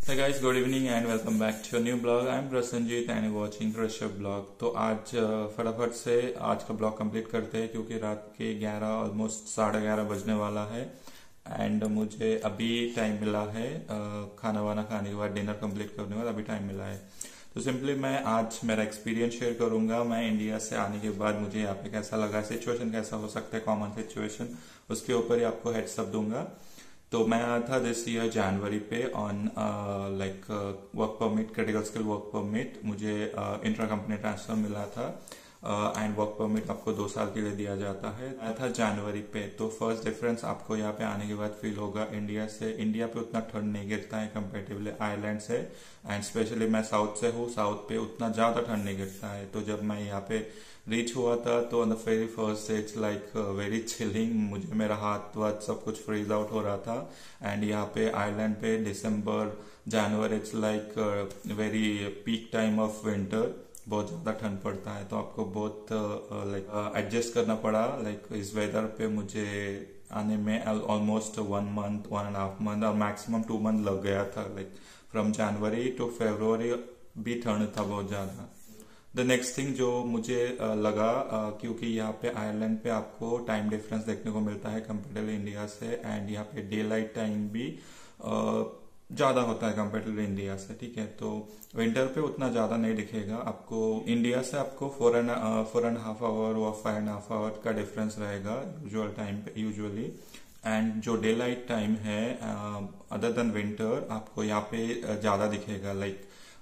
Hey guys, good evening and welcome back to a new blog. I'm Prasenjit and you're watching Rishabh blog. तो आज फटाफट से आज का ब्लॉग कंप्लीट करते हैं क्योंकि रात के 11 ऑलमोस्ट 11:30 बजने वाला है एंड मुझे अभी टाइम मिला है खाना वाना खाने के बाद डिनर कंप्लीट करने के बाद अभी टाइम मिला है। तो सिंपली मैं आज मेरा एक्सपीरियंस शेयर करूंगा। मैं इंडिया से आने के बाद मुझे यहाँ पे कैसा लगा, सिचुएशन कैसा हो सकता है, कॉमन सिचुएशन, उसके ऊपर ही आपको हेड्सअप दूंगा। तो मैं आया था दिस ईयर जनवरी पे on work permit, critical skill work permit. मुझे इंट्रा कंपनी ट्रांसफर मिला था एंड वर्क परमिट आपको 2 साल के लिए दिया जाता है। आया था जनवरी पे। तो फर्स्ट डिफरेंस आपको यहाँ पे आने के बाद फील होगा इंडिया से। इंडिया पे उतना ठंड नहीं गिरता है कंपेरेटिवली आयरलैंड से, एंड स्पेशली मैं साउथ से हूँ, साउथ पे उतना ज्यादा ठंड नहीं गिरता है। तो जब मैं यहाँ पे रीच हुआ था तो on the very first day it's like very chilling. मुझे मेरा हाथ वाथ सब कुछ फ्रीज आउट हो रहा था। एंड यहाँ पे आयरलैंड पे दिसंबर जनवरी it's like very peak time of winter, बहुत ज्यादा ठंड पड़ता है। तो आपको बहुत एडजस्ट करना पड़ा इस वेदर पे। मुझे आने में ऑलमोस्ट 1 मंथ 1.5 मंथ और मैक्सिमम 2 मंथ लग गया था। फ्रॉम जनवरी टू फरवरी भी ठंड था बहुत ज्यादा। द नेक्स्ट थिंग जो मुझे लगा क्योंकि यहाँ पे आयरलैंड पे आपको टाइम डिफरेंस देखने को मिलता है कंपेरेटिवली इंडिया से, एंड यहाँ पे डे लाइट टाइम भी ज्यादा होता है कंपेरेटिवली इंडिया से, ठीक है। तो विंटर पे उतना ज्यादा नहीं दिखेगा आपको। इंडिया से आपको 4.5 आवर और 5.5 आवर का डिफरेंस रहेगा यूजुअल टाइम पे यूजुअली। एंड जो डे लाइट टाइम है अदर देन विंटर आपको यहाँ पे ज्यादा दिखेगा।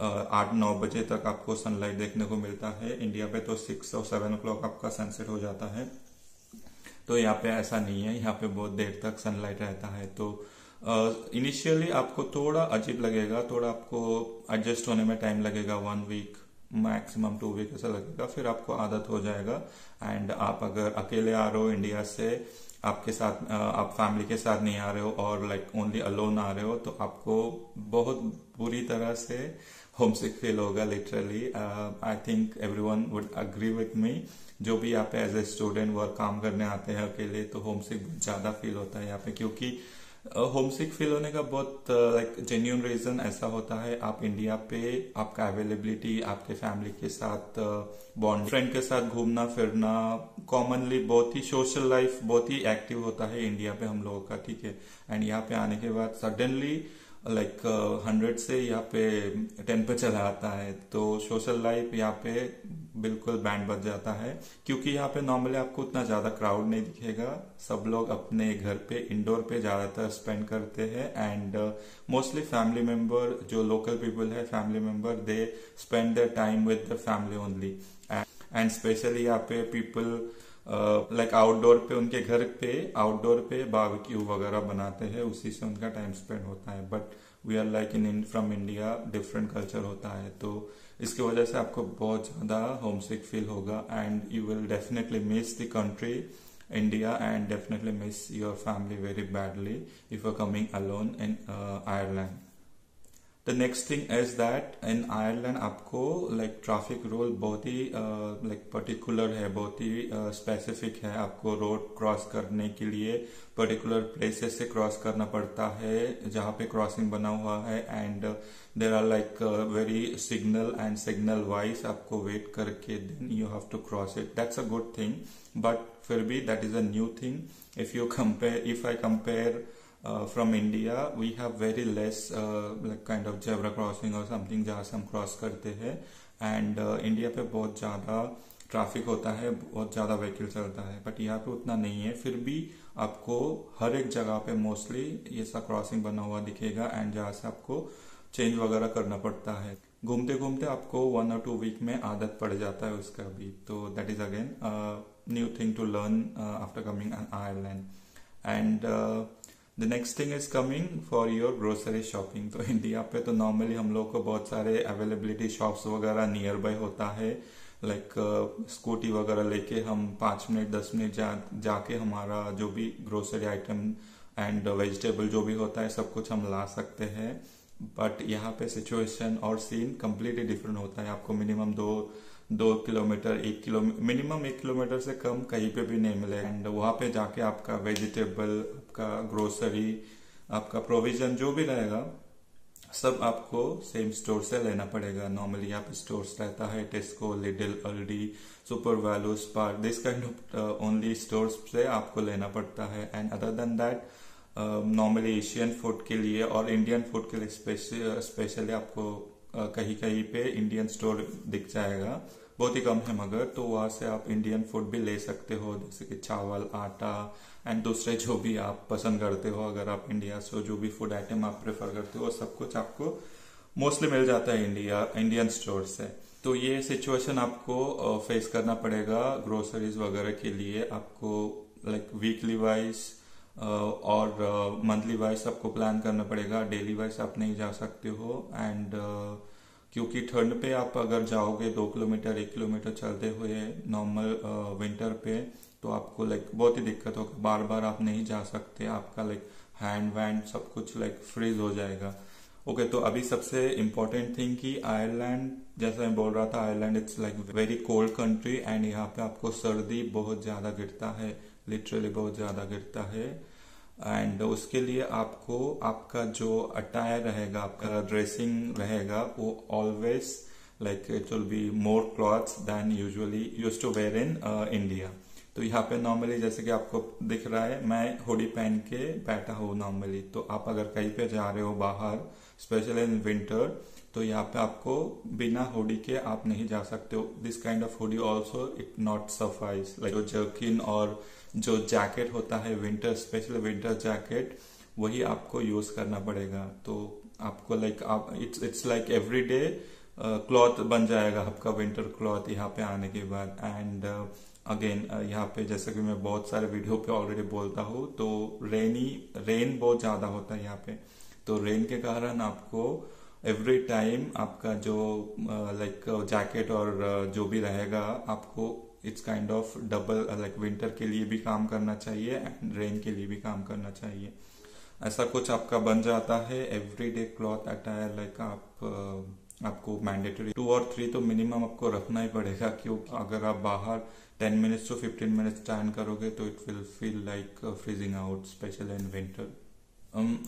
8-9 बजे तक आपको सनलाइट देखने को मिलता है। इंडिया पे तो 6 और 7 o'clock आपका सनसेट हो जाता है। तो यहाँ पे ऐसा नहीं है, यहाँ पे बहुत देर तक सनलाइट रहता है। तो इनिशियली आपको थोड़ा अजीब लगेगा, थोड़ा आपको एडजस्ट होने में टाइम लगेगा, 1 वीक मैक्सिमम 2 वीक ऐसा लगेगा, फिर आपको आदत हो जाएगा। एंड आप अगर अकेले आ रहे हो इंडिया से, आपके साथ आप फैमिली के साथ नहीं आ रहे हो और ओनली अलोन आ रहे हो, तो आपको बहुत बुरी तरह से होमसिक फील होगा literally. I think everyone would agree with me. जो भी यहाँ पे एज ए स्टूडेंट वर्क काम करने आते हैं अकेले, तो होमसिक ज्यादा फील होता है यहाँ पे। क्योंकि होमसिक फील होने का बहुत जेन्युइन रीजन ऐसा होता है, आप इंडिया पे आपका अवेलेबिलिटी आपके फैमिली के साथ बॉन्ड, फ्रेंड के साथ घूमना फिरना, कॉमनली बहुत ही सोशल लाइफ बहुत ही एक्टिव होता है इंडिया पे हम लोगों का, ठीक है। एंड यहाँ पे आने के बाद सडनली 100 से यहाँ पे 10 पे चला आता है। तो सोशल लाइफ यहाँ पे बिल्कुल बैंड बज जाता है। क्योंकि यहाँ पे नॉर्मली आपको उतना ज्यादा क्राउड नहीं दिखेगा, सब लोग अपने घर पे इंडोर पे ज्यादातर स्पेंड करते हैं। एंड मोस्टली फैमिली मेंबर, जो लोकल पीपल है family member, they spend their time with their family only. And specially यहाँ पे पीपल आउटडोर पे, उनके घर पे आउटडोर पे बारबेक्यू वगैरह बनाते हैं, उसी से उनका टाइम स्पेंड होता है। But we are in from India, different culture होता है। तो इसकी वजह से आपको बहुत ज्यादा होमसिक फील होगा and you will definitely miss the country India and definitely miss your family very badly if you are coming alone in Ireland. The next thing is that in Ireland आपको traffic rule बहुत ही particular है, बहुत ही specific है। आपको road cross करने के लिए पर्टिकुलर प्लेसेस से क्रॉस करना पड़ता है जहाँ पे क्रॉसिंग बना हुआ है। And there are very signal and signal wise आपको वेट करके then you have to cross it. That's a good thing, but फिर भी that is a new thing. If I compare from India, we have very less kind of zebra crossing or something जहाँ से हम cross करते हैं। And India पे बहुत ज्यादा ट्रैफिक होता है, बहुत ज्यादा व्हीकल चलता है, बट यहाँ पे उतना नहीं है। फिर भी आपको हर एक जगह पे मोस्टली ये सा क्रॉसिंग बना हुआ दिखेगा एंड जहाँ से आपको चेंज वगैरह करना पड़ता है। घूमते घूमते आपको 1 or 2 वीक में आदत पड़ जाता है उसका भी। तो that is again new thing to learn after coming Ireland. And the next thing is coming for your grocery shopping. तो इंडिया पे तो नॉर्मली हम लोग को बहुत सारे अवेलेबिलिटी शॉप्स वगैरह नियर बाय होता है। स्कूटी वगैरह लेके हम 5 मिनट 10 मिनट जाके हमारा जो भी ग्रोसरी आइटम एंड वेजिटेबल जो भी होता है सब कुछ हम ला सकते हैं। बट यहाँ पे सिचुएशन और सीन कम्प्लीटली डिफरेंट होता है। आपको मिनिमम 2 किलोमीटर मिनिमम 1 किलोमीटर से कम कहीं पे भी नहीं मिले। एंड वहां पे जाके आपका वेजिटेबल, आपका ग्रोसरी, आपका प्रोविजन जो भी रहेगा सब आपको सेम स्टोर से लेना पड़ेगा। नॉर्मली यहाँ पे स्टोर्स रहता है टेस्को, little, अल्डी, super value, spar, this kind of only stores से आपको लेना पड़ता है। And other than that normally Asian food के लिए और इंडियन फूड के लिए स्पेशली आपको कहीं कहीं पे इंडियन स्टोर दिख जाएगा, बहुत ही कम है मगर, तो वहां से आप इंडियन फूड भी ले सकते हो, जैसे कि चावल, आटा एंड दूसरे जो भी आप पसंद करते हो। अगर आप इंडिया से जो भी फूड आइटम आप प्रेफर करते हो सब कुछ आपको मोस्टली मिल जाता है इंडियन स्टोर से। तो ये सिचुएशन आपको फेस करना पड़ेगा ग्रोसरीज वगैरह के लिए। आपको लाइक वीकली वाइज और मंथली वाइज आपको प्लान करना पड़ेगा, डेली वाइज आप नहीं जा सकते हो। एंड क्योंकि ठंड पे आप अगर जाओगे 2 किलोमीटर 1 किलोमीटर चलते हुए नॉर्मल विंटर पे, तो आपको लाइक बहुत ही दिक्कत होगा, बार बार आप नहीं जा सकते, आपका लाइक हैंड वैंड सब कुछ लाइक फ्रीज हो जाएगा। ओके, तो अभी सबसे इम्पोर्टेंट थिंग कि आयरलैंड, जैसा मैं बोल रहा था, Ireland it's like very cold country and यहाँ पे आपको सर्दी बहुत ज्यादा गिरता है, लिटरली बहुत ज्यादा गिरता है। एंड उसके लिए आपको आपका जो अटायर रहेगा, आपका ड्रेसिंग रहेगा, वो always like it will be more clothes than usually used to wear in India. तो यहाँ पे नॉर्मली जैसे कि आपको दिख रहा है, मैं हुडी पहन के बैठा हूँ नॉर्मली। तो आप अगर कहीं पे जा रहे हो बाहर, स्पेशली इन विंटर, तो यहाँ पे आपको बिना हुडी के आप नहीं जा सकते हो। This kind of hoodie also it not suffice, like जो जर्किन और जो जैकेट होता है विंटर, स्पेशली विंटर जैकेट, वही आपको यूज करना पड़ेगा। तो आपको लाइक आप it's like every day cloth बन जाएगा आपका विंटर क्लॉथ यहाँ पे आने के बाद। एंड अगेन यहाँ पे जैसे कि मैं बहुत सारे वीडियो पे ऑलरेडी बोलता हूँ, तो रेन बहुत ज्यादा होता है यहाँ पे। तो रेन के कारण आपको एवरी टाइम आपका जो लाइक जैकेट और जो भी रहेगा, आपको it's kind of double, like winter के लिए भी काम करना चाहिए एंड रेन के लिए भी काम करना चाहिए। ऐसा कुछ आपका बन जाता है every day cloth attire, like आपको मैंडेटरी 2 और 3 तो मिनिमम आपको रखना ही पड़ेगा, क्योंकि अगर आप बाहर 10 मिनट्स टू 15 मिनट्स स्टैंड करोगे तो it will feel like freezing out, specially in winter.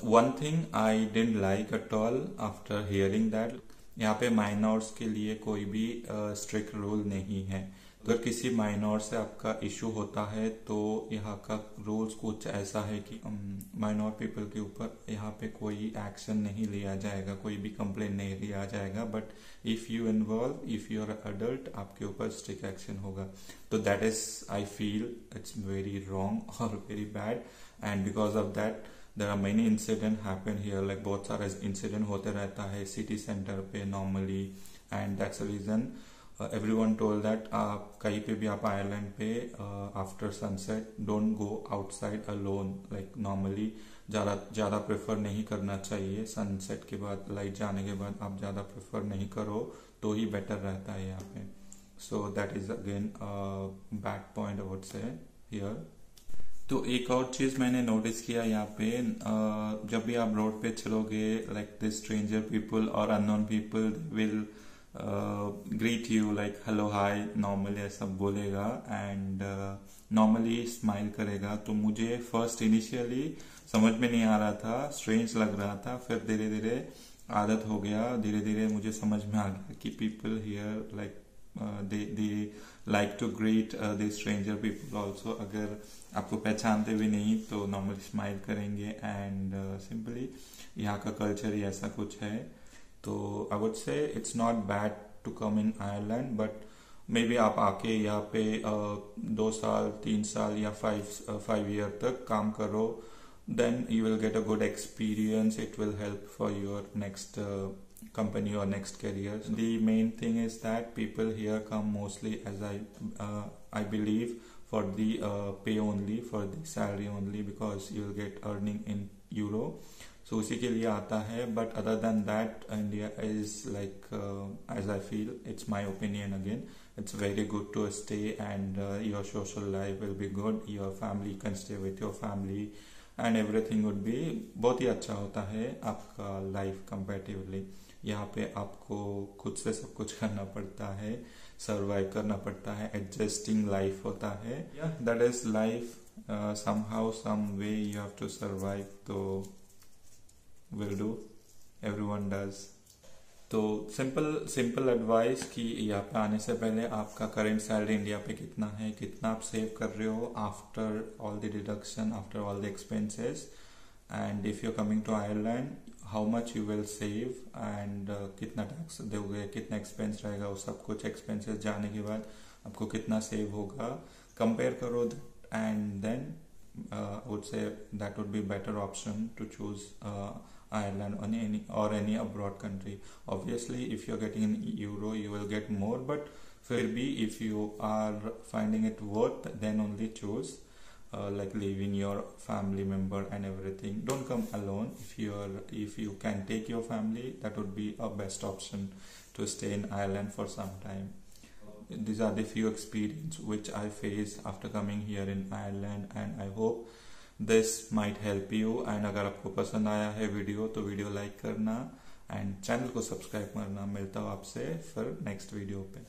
One thing I didn't like at all after hearing that, यहाँ पे माइनर्स के लिए कोई भी स्ट्रिक्ट रूल नहीं है। अगर किसी माइनर से आपका इशू होता है तो यहाँ का रूल्स कुछ ऐसा है कि माइनर पीपल के ऊपर यहाँ पे कोई एक्शन नहीं लिया जाएगा, कोई भी कंप्लेन नहीं लिया जाएगा। But if you involve, if you are adult, आपके ऊपर स्ट्रिक्ट एक्शन होगा। तो that is, I feel it's very wrong और very bad. And because of that there are many incident happen here, like बहुत सारे इंसिडेंट होते रहता है सिटी सेंटर पे normally. And that's the reason everyone told that कहीं पे भी आप आयरलैंड पे after sunset don't go outside alone, like normally ज्यादा प्रेफर नहीं करना चाहिए। सनसेट के बाद, लाइट जाने के बाद आप ज्यादा प्रेफर नहीं करो तो ही बेटर रहता है यहाँ पे। So that is again bad point I would से हियर। तो एक और चीज मैंने नोटिस किया यहाँ पे, जब भी आप रोड पे चलोगे, लाइक दिस स्ट्रेंजर पीपल और unknown people will greet you like hello hi, normally ऐसा बोलेगा एंड नॉर्मली स्माइल करेगा। तो मुझे फर्स्ट इनिशियली समझ में नहीं आ रहा था, स्ट्रेंज लग रहा था, फिर धीरे धीरे आदत हो गया, धीरे धीरे मुझे समझ में आ गया कि people here like they like to greet the stranger people also. अगर आपको पहचानते भी नहीं तो नॉर्मली स्माइल करेंगे एंड सिंपली यहाँ का कल्चर ही ऐसा कुछ है। तो I would say it's not bad to come in Ireland, but maybe आप आके यहाँ पे 2 साल 3 साल या 5 ईयर तक काम करो, then you will get a good experience, it will help for your next company or next career. The main thing is that people here come mostly, as I believe, for the pay only, for the salary only, because you will get earning in euro. So उसी के लिए आता है, but other than that India is like as I feel, it's my opinion again, it's very good to stay and your social life will be good, your family can stay with your family and everything would be बहुत ही अच्छा होता है आपका life comparatively. यहाँ पे आपको खुद से सब कुछ करना पड़ता है, सर्वाइव करना पड़ता है, एडजस्टिंग लाइफ होता है, that is life, somehow some way you have to survive, तो विल डू। everyone does. तो सिंपल एडवाइस कि यहाँ पे आने से पहले आपका करेंट सैलरी इंडिया पे कितना है, कितना आप सेव कर रहे हो after all the deduction, after all the expenses, and if you coming to Ireland how much you will save, and कितना टैक्स दोगे, कितना एक्सपेंस रहेगा, वो सब कुछ एक्सपेंसेस जाने के बाद आपको कितना सेव होगा, कंपेयर करो, and then I would say that would be better option to choose Ireland or any abroad country. Obviously, if you're getting in euro, you will get more. But फिर भी if you are finding it worth, then only choose like leaving your family member and everything. Don't come alone. If you can take your family, that would be a best option to stay in Ireland for some time. These are the few experience which I faced after coming here in Ireland, and I hope this might help you. And अगर आपको पसंद आया है video तो video like करना and channel को subscribe करना। मिलता हूँ आपसे फिर नेक्स्ट वीडियो पे।